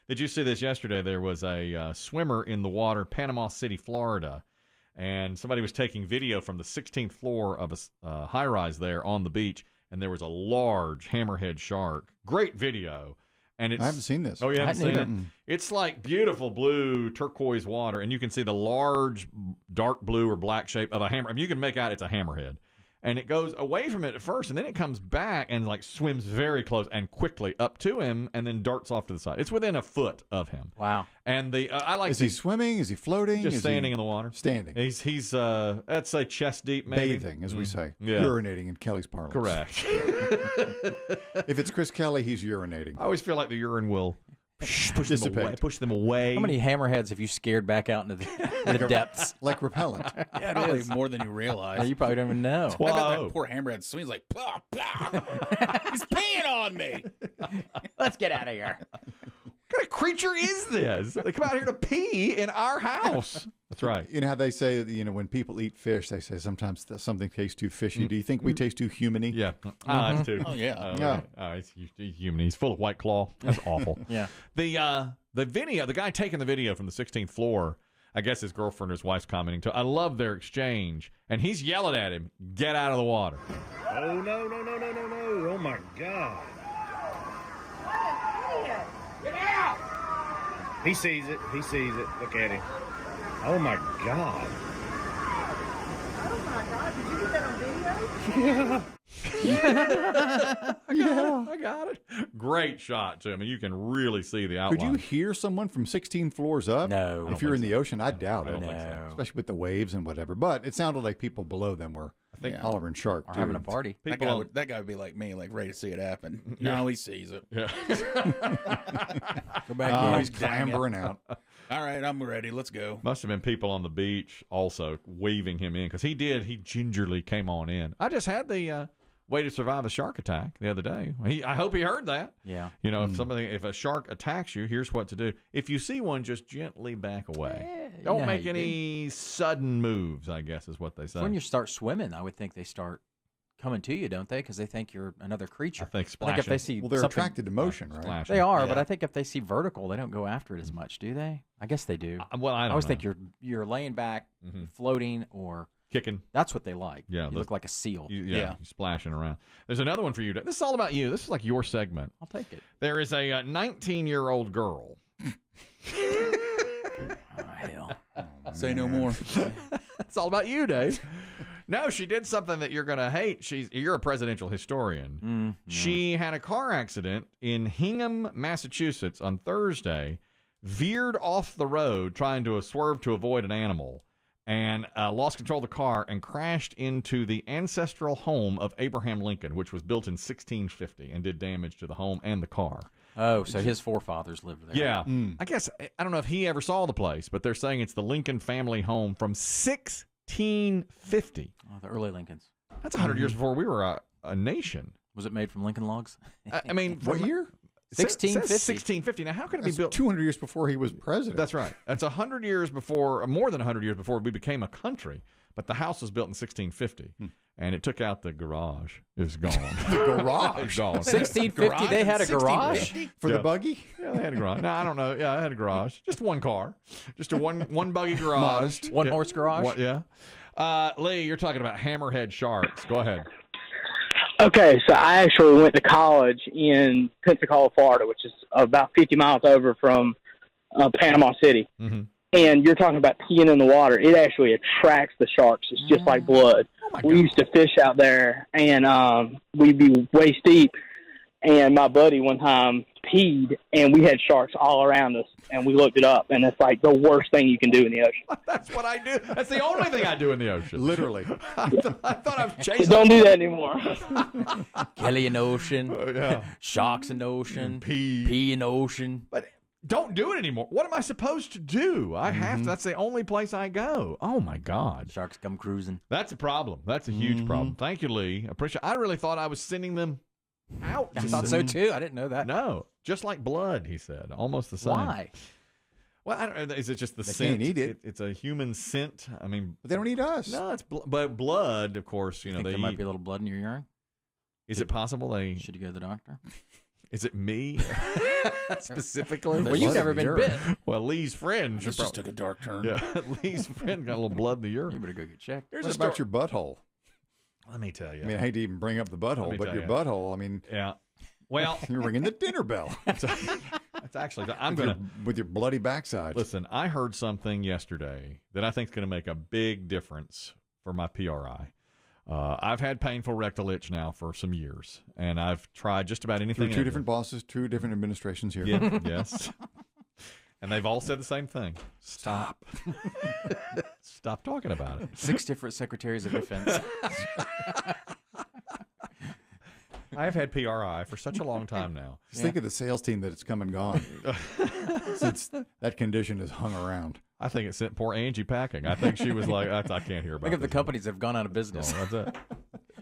Did you see this yesterday? There was a swimmer in the water, Panama City, Florida, and somebody was taking video from the 16th floor of a high-rise there on the beach, and there was a large hammerhead shark. Great video. And I haven't seen this. Oh, you haven't seen it? It's like beautiful blue turquoise water, and you can see the large dark blue or black shape of a hammer. I mean, you can make out it's a hammerhead. And it goes away from it at first, and then it comes back and like swims very close and quickly up to him, and then darts off to the side. It's within a foot of him. Wow! And I like. Is he swimming? Is he floating? Just standing in the water. Standing. He's I'd say chest deep, maybe. Bathing, as we say. Yeah. Urinating in Kelly's parlance. Correct. If it's Chris Kelly, he's urinating. I always feel like the urine will push them away. How many hammerheads have you scared back out into the depths? Like repellent. Yeah, probably more than you realize. Yeah, you probably don't even know. I bet that poor hammerhead swings like, blah, blah. He's peeing on me. Let's get out of here. What kind of creature is this? They come out here to pee in our house. That's right. You know how they say, when people eat fish, they say sometimes something tastes too fishy. Do you think we taste too humany? Yeah. That's too. Oh, yeah. He's human. He's full of White Claw. That's awful. Yeah. The video, the guy taking the video from the 16th floor, I guess his girlfriend or his wife's commenting too. I love their exchange. And he's yelling at him, get out of the water. Oh, no. Oh, my God. Get out! He sees it. Look at him. Oh, my God. Oh, my God. Did you get that on video? I got it. Great shot, too. I mean, you can really see the outline. Could you hear someone from 16 floors up? No. If you're in the ocean, I doubt it. I don't think so. Especially with the waves and whatever. But it sounded like people below them were hollering shark. Or having a party. That guy would be like me, like ready to see it happen. Yeah. No, he sees it. Yeah. Go back in. He's clambering out. All right, I'm ready. Let's go. Must have been people on the beach also waving him in because he gingerly came on in. I just had the way to survive a shark attack the other day. I hope he heard that. Yeah. If a shark attacks you, here's what to do. If you see one, just gently back away. Don't make any sudden moves, I guess is what they say. When you start swimming, I would think they start coming to you, don't they? Because they think you're another creature. I think splashing. If they see they're attracted to motion, right? Splashing. They are, Yeah. but I think if they see vertical, they don't go after it as much, do they? I guess they do. I don't always know. think you're laying back, floating, or kicking. That's what they like. Yeah, you look like a seal. You're splashing around. There's another one for you. This is all about you. This is like your segment. I'll take it. There is a 19-year-old girl. Hell. Say no more. It's all about you, Dave. No, she did something that you're going to hate. You're a presidential historian. She had a car accident in Hingham, Massachusetts on Thursday, veered off the road trying to swerve to avoid an animal, and lost control of the car and crashed into the ancestral home of Abraham Lincoln, which was built in 1650 and did damage to the home and the car. Oh, so his forefathers lived there. Yeah. I guess, I don't know if he ever saw the place, but they're saying it's the Lincoln family home from 1650. Oh, the early Lincolns. That's 100 years before we were a nation. Was it made from Lincoln logs? I mean, What year? 1650. 1650. Now, how could it be built? 200 years before he was president. That's right. That's 100 years before, more than 100 years before we became a country. But the house was built in 1650, and it took out the garage. It was gone. The garage? It's gone. 1650, they had a garage? For the buggy? Yeah, they had a garage. No, I don't know. Yeah, I had a garage. Just one car. Just a one buggy garage. One horse garage? Yeah. Lee, you're talking about hammerhead sharks. Go ahead. Okay, so I actually went to college in Pensacola, Florida, which is about 50 miles over from Panama City. Mm-hmm. And you're talking about peeing in the water. It actually attracts the sharks. It's just like blood. We used to fish out there, and we'd be waist deep. And my buddy one time peed, and we had sharks all around us. And we looked it up, and it's like the worst thing you can do in the ocean. That's what I do. That's the only thing I do in the ocean. Literally. I thought I was chasing. Don't do that anymore. Kelly in the ocean. Yeah. Sharks in the ocean. Pee. Pee in the ocean. But don't do it anymore. What am I supposed to do? I have to. That's the only place I go. Oh, my God. Sharks come cruising. That's a problem. That's a huge problem. Thank you, Lee. I really thought I was sending them out. I thought so, too. I didn't know that. No. Just like blood, he said. Almost the same. Why? Well, I don't know. Is it just the They scent? can't eat it. It's a human scent. I mean, But they don't eat us. no, it's but blood, of course. Think they there might eat. be a little blood in your urine? Is it possible they? Should you go to the doctor? Is it me specifically? Well, you've never been bit. Well, Lee's friend. This just took a dark turn. Yeah, Lee's friend got a little blood in the You urine. better go get checked. There's What a about story. your butthole? Let me tell you. I mean, I hate to even bring up the butthole, me but tell your you. butthole, I mean, Yeah. Well, you're ringing the dinner bell it's actually. I'm gonna with your bloody backside. listen. I heard something yesterday that I think is going to make a big difference for my PRI. I've had painful rectal itch now for some years, and I've tried just about anything. Through two different bosses, two different administrations here. Yeah. Yes. And they've all said the same thing. Stop. Stop talking about it. 6 different secretaries of defense. I've had PRI for such a long time now. Just think of the sales team that it's come and gone since that condition has hung around. I think it sent poor Angie packing. I think she was like, I can't hear about Think of the this. companies that have gone out of business. Oh, that's it.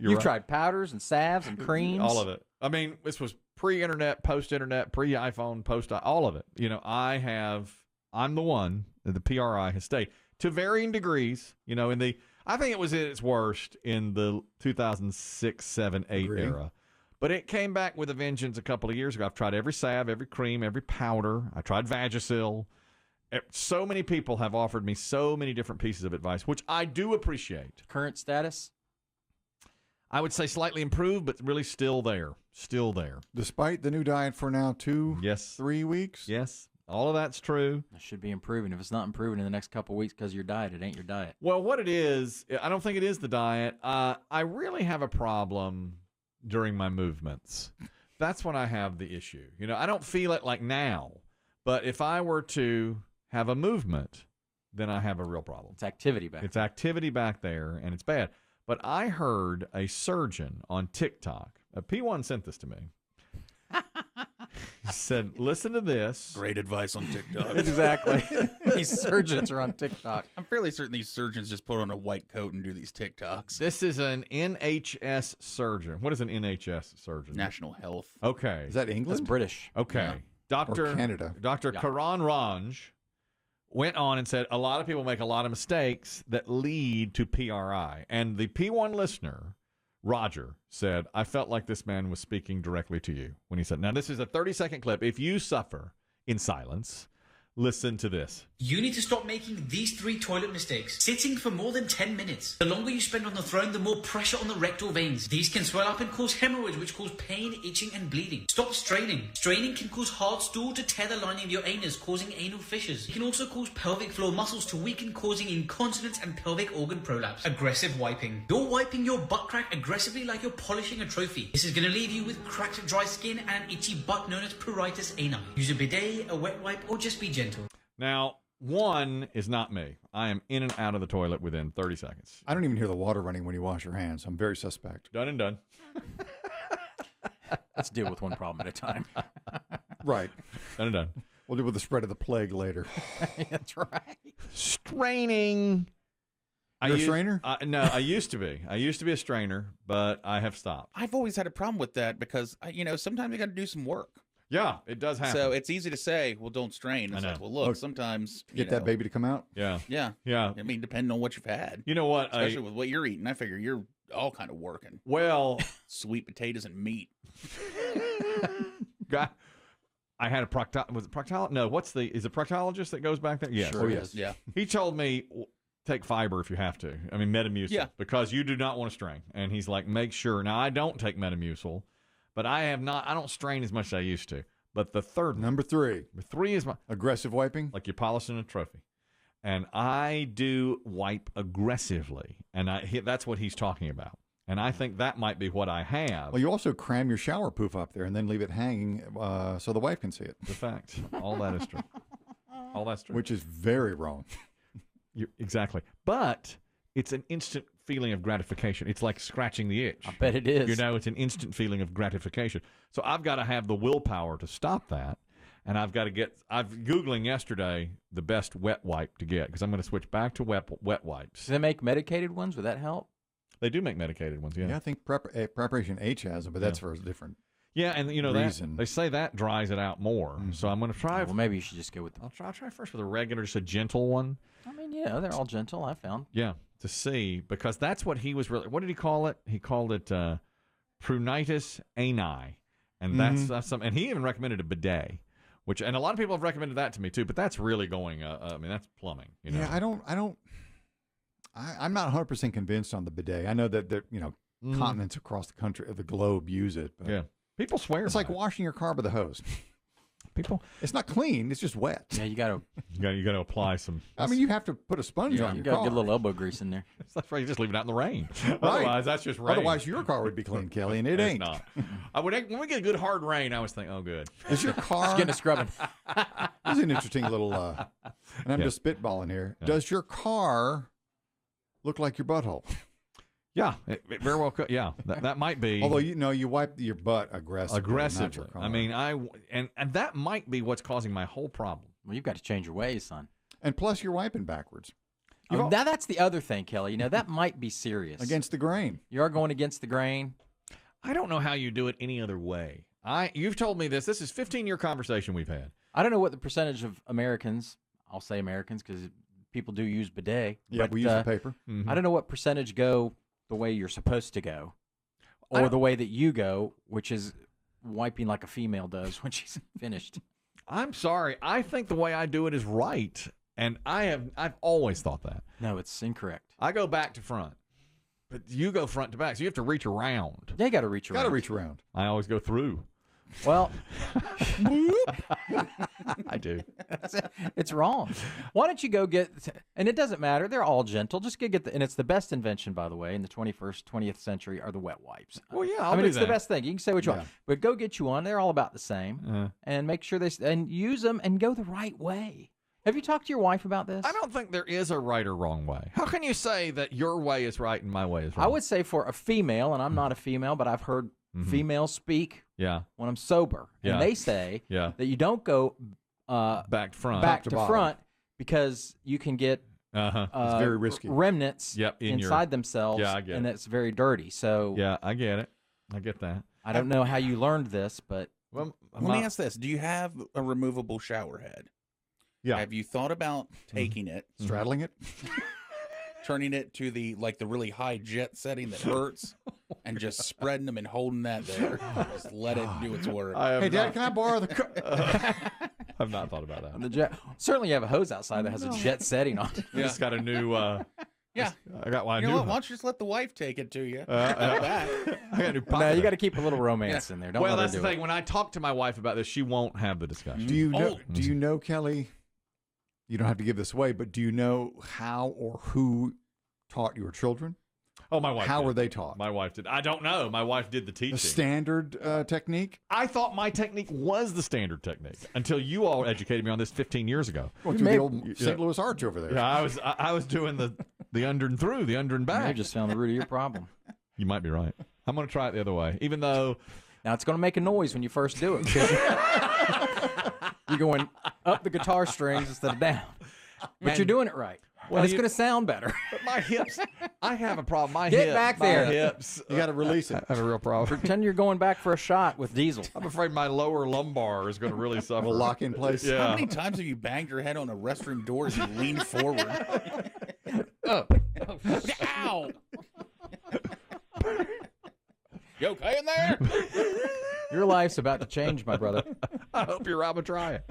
You've right. tried powders and salves and creams. All of it. I mean, this was pre-internet, post-internet, pre-iPhone, all of it. You know, I'm the one that the PRI has stayed to varying degrees, you know, I think it was at its worst in the 2006, 7, 8 Agree. era. But it came back with a vengeance a couple of years ago. I've tried every salve, every cream, every powder. I tried Vagisil. So many people have offered me so many different pieces of advice, which I do appreciate. Current status? I would say slightly improved, but really still there. Still there. Despite the new diet for now 2, Yes. 3 weeks. Yes. All of that's true. It should be improving. If it's not improving in the next couple of weeks because of your diet, it ain't your diet. Well, what it is, I don't think it is the diet. I really have a problem during my movements. That's when I have the issue. You know, I don't feel it like now, but if I were to have a movement, then I have a real problem. It's activity back. It's activity back there, and it's bad. But I heard a surgeon on TikTok, P1 sent this to me. He said, listen to this. Great advice on TikTok. Exactly. These surgeons are on TikTok. I'm fairly certain these surgeons just put on a white coat and do these TikToks. This is an NHS surgeon. What is an NHS surgeon? National Health. Okay. Is that That's England? British. Okay. Yeah. Dr. Or Canada? Dr. Yeah. Karan Ranj went on and said a lot of people make a lot of mistakes that lead to PRI. And the P1 listener, Roger, said, I felt like this man was speaking directly to you when he said, now this is a 30-second clip. If you suffer in silence, listen to this. You need to stop making these 3 toilet mistakes. Sitting for more than 10 minutes. The longer you spend on the throne, the more pressure on the rectal veins. These can swell up and cause hemorrhoids, which cause pain, itching, and bleeding. Stop straining. Straining can cause hard stool to tear the lining of your anus, causing anal fissures. It can also cause pelvic floor muscles to weaken, causing incontinence and pelvic organ prolapse. Aggressive wiping. You're wiping your butt crack aggressively like you're polishing a trophy. This is going to leave you with cracked, dry skin and itchy butt known as pruritus ani. Use a bidet, a wet wipe, or just be gentle. Now, one is not me. I am in and out of the toilet within 30 seconds. I don't even hear the water running when you wash your hands. I'm very suspect. Done and done. Let's deal with one problem at a time. Right. Done and done. We'll deal with the spread of the plague later. That's right. Straining. You're a strainer? No, I used to be. I used to be a strainer, but I have stopped. I've always had a problem with that because, sometimes you got to do some work. Yeah, it does happen. So it's easy to say, well, don't strain. It's I like, know. well, look, Look, sometimes, Get that baby to come out. Yeah. Yeah. Yeah. I mean, depending on what you've had. You know what? Especially with what you're eating. I figure you're all kind of working. Well, Sweet potatoes and meat. I had a proctologist? No, is it proctologist that goes back there? Yes. Sure yes. is. Yeah. He told me, take fiber if you have to. I mean, Metamucil. Yeah. Because you do not want to strain. And he's like, make sure. Now, I don't take Metamucil, but I don't strain as much as I used to. But the third Number 3, number 3 is aggressive wiping. like you're polishing a trophy. And I do wipe aggressively. And that's what he's talking about. And I think that might be what I have. Well, you also cram your shower poof up there and then leave it hanging so the wife can see it, The fact. All that is true. All that's true. which is very wrong. Exactly. But it's an instant feeling of gratification. It's like scratching the itch. I bet it is. You know, it's an instant feeling of gratification. So I've got to have the willpower to stop that. And I've Googling yesterday the best wet wipe to get because I'm going to switch back to wet wipes. Do they make medicated ones? Would that help? They do make medicated ones, yeah. Yeah, I think Preparation H has them, but that's for a different. Yeah, and you know reason. they say that dries it out more. So I'm going to try. Well, maybe you should just go with the... I'll try first with a regular, just a gentle one. I mean, yeah, they're all gentle, I found. Yeah, to see because that's what he was really. What did he call it? He called it pruritus ani, And that's something. And he even recommended a bidet, and a lot of people have recommended that to me too. But that's really going. I mean, that's plumbing. You know? Yeah, I'm not 100% convinced on the bidet. I know that there, continents across the country, the globe use it. But yeah, people swear. It's like washing your car with a hose. It's not clean. It's just wet. Yeah, you got to apply some. I mean, you have to put a sponge on you your got to car. get a little elbow grease in there. That's right. You just leave it out in the rain. Right. Otherwise, that's just rain. Otherwise, your car would be clean, Kelly, and it It's ain't. not. When we get a good hard rain, I always think, oh, good. Is your car? Just getting a scrubbing. This is an interesting little. And I'm just spitballing here. Yeah. Does your car look like your butthole? Yeah, it very well could. Yeah, that might be. Although you wipe your butt aggressively. Not your car. I mean, and that might be what's causing my whole problem. Well, you've got to change your ways, son. And plus, you're wiping backwards. Now that's the other thing, Kelly. That might be serious. Against the grain. You are going against the grain. I don't know how you do it any other way. You've told me this. This is 15-year conversation we've had. I don't know what the percentage of Americans, I'll say Americans because people do use bidet. Yeah, but, we use the paper. Mm-hmm. I don't know what percentage go the way you're supposed to go, or the way that you go, which is wiping like a female does when she's finished. I'm sorry. I think the way I do it is right, and I've always thought that. No, it's incorrect. I go back to front, but you go front to back, so you have to reach around. Yeah, you got to reach around. Got to reach around. I always go through. Well, I do. It's wrong. Why don't you go get? And it doesn't matter. They're all gentle. Just go get and it's the best invention, by the way, in the 20th century are the wet wipes. Well, yeah, I mean, it's that. the best thing. You can say what you want, but go get you one. They're all about the same, and make sure and use them and go the right way. Have you talked to your wife about this? I don't think there is a right or wrong way. How can you say that your way is right and my way is wrong? I would say for a female, and I'm not a female, but I've heard females speak when I'm sober, and they say that you don't go back to front because you can get it's very risky remnants in inside themselves, and it's very dirty. So yeah, I get it. I get that. I don't know how you learned this, but let me ask this: do you have a removable shower head? Yeah. Have you thought about taking it, straddling it, turning it to the really high jet setting that hurts, and just spreading them and holding that there? Just let it do its work. Hey, Dad, can I borrow the car? I've not thought about that. The jet. Certainly, you have a hose outside that has a jet setting on it. I just got a new. Yeah, I got one. You know what? Why don't you just let the wife take it to you? I got a new pocket. No, you got to keep a little romance in there. Don't well, let her that's do the thing. it. When I talk to my wife about this, she won't have the discussion. Do you know, Kelly? You don't have to give this away, but do you know how or who taught your children? Oh, my wife. How did. were they taught? My wife did. I don't know. My wife did the teaching. The standard technique? I thought my technique was the standard technique until you all educated me on this 15 years ago. Well, through the old St. Louis Arch over there. Yeah, I was doing the under and through, the under and back. You just found the root of your problem. You might be right. I'm going to try it the other way, even though. Now, it's going to make a noise when you first do it. You're going up the guitar strings instead of down. But you're doing it right. Well, it's going to sound better. But my hips, I have a problem. My Get hips, back my there. hips. You got to release it. I have a real problem. Pretend you're going back for a shot with Diesel. I'm afraid my lower lumbar is going to really suffer. Will lock in place. Yeah. How many times have you banged your head on a restroom door as you lean forward? Ow! You okay in there? Your life's about to change, my brother. I hope you're out to try it.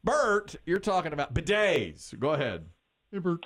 Bert, you're talking about bidets. Go ahead. Hey, Bert.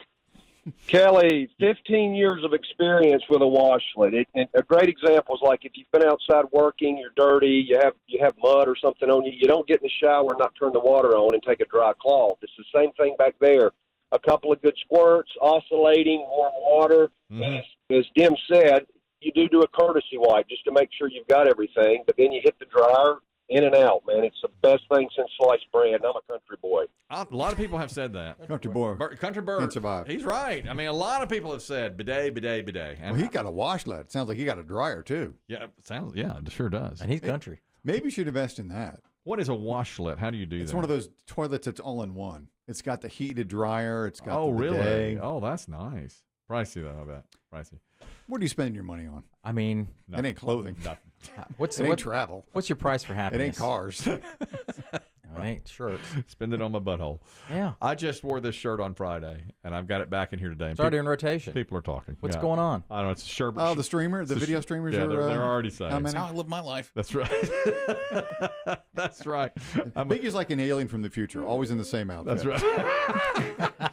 Kelly, 15 years of experience with a washlet. A great example is like if you've been outside working, you're dirty, you have mud or something on you, you don't get in the shower and not turn the water on and take a dry cloth. It's the same thing back there. A couple of good squirts, oscillating, warm water. Mm-hmm. As Demm said, you do a courtesy wipe just to make sure you've got everything, but then you hit the dryer, in and out, man. It's the best thing since sliced bread, and I'm a country boy. A lot of people have said that. Country boy. Country Bert. Can't survive. He's right. I mean, a lot of people have said bidet, bidet, bidet. And Well, he got a washlet. Sounds like he got a dryer, too. yeah, it sure does. And he's country. Maybe you should invest in that. What is a washlet? How do you do that? It's one of those toilets that's all in one. It's got the heated dryer. It's got the really? bidet. Oh, that's nice. Pricey, though, I bet. Pricey. What do you spend your money on? I mean, It ain't clothing. Nothing. what's It ain't travel. What's your price for It happiness? ain't cars. It ain't shirts. Spend it on my butthole. Yeah. I just wore this shirt on Friday, and I've got it back in here today. It's already in rotation. People are talking. What's going on? I don't know. It's a shirt. Oh, the streamer, the video streamers yeah, are. they're already saying. How That's many? how I live my life. That's right. That's right. Biggie's like an alien from the future, always in the same outfit. That's right.